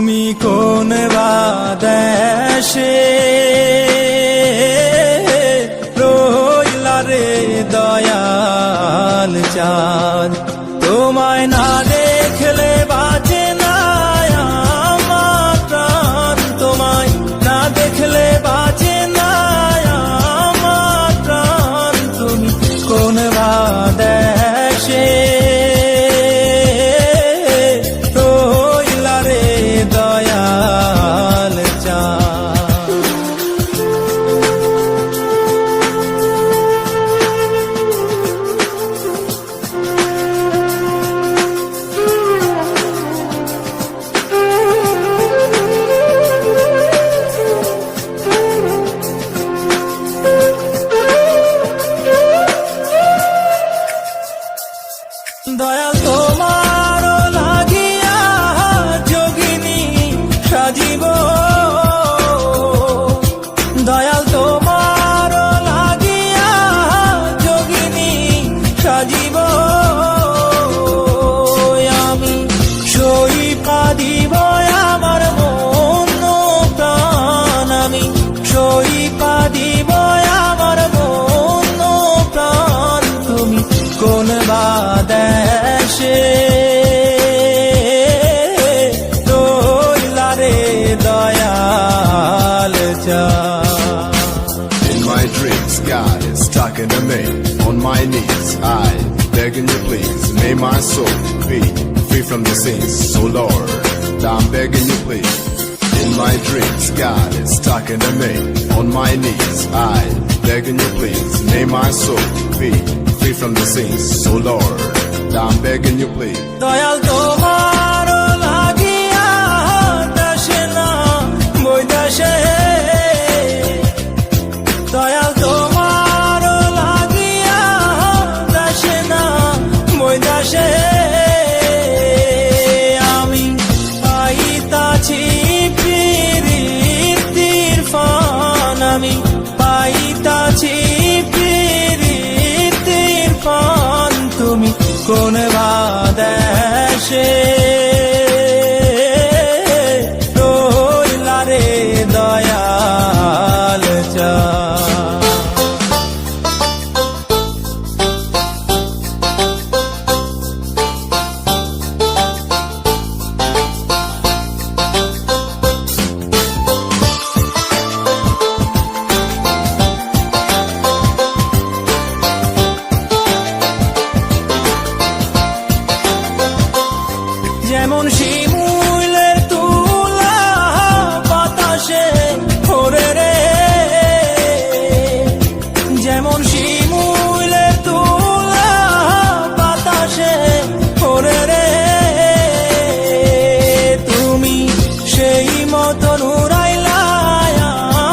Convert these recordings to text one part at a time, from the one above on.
তুমি কোন বাদেশে রইলা রে দয়াল চাঁদ, তোমায় না দেখলে বাঁচে না আমার প্রাণ, তোমায় না দেখলে বাঁচে না আমার প্রাণ। তুমি কোন বাদেশে রইলা রে দয়াল চাঁদ। দয়াল তোমার লাগিয়া যোগিনী সাজিব, দয়াল তোমার লাগিয়া যোগিনী সাজিব। আমি সইপা দিব আমার মন প্রাণ, আমি সইপা দিব আমার মন প্রাণ। তুমি কোন বাদেশে রইলা রে দয়াল চাঁদ। In my dreams, God is talking to me. On my knees, I begging you please, may my soul be free from the sins. So Lord, I'm begging you please. In my dreams, God is talking to me. On my knees, I begging you please, may my soul be free from the sins. So Lord, I'm begging you please. Dayal তোমার লাগিয়া দাসে না বৈদাসে, দয়াল তোমার লাগিয়া দাসে না বৈদাসে। আমি পাইতাছি প্রীতির ফান, আমি পাইতাছি প্রীতির ফান। তুমি কোন বাদেশে রইলা রে দয়াল চাঁদ। যেমন শিমুলের তুলা বাতাসে ওরে রে, যেমন শিমুলের তুলা বাতাসে ওরে রে। তুমি সেই মতন উড়াইলা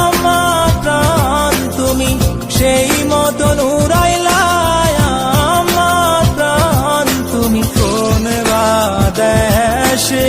আমার প্রাণ, তুমি সেই মতন উড়াইলা আমার প্রাণ। তুমি কোন বাদেশে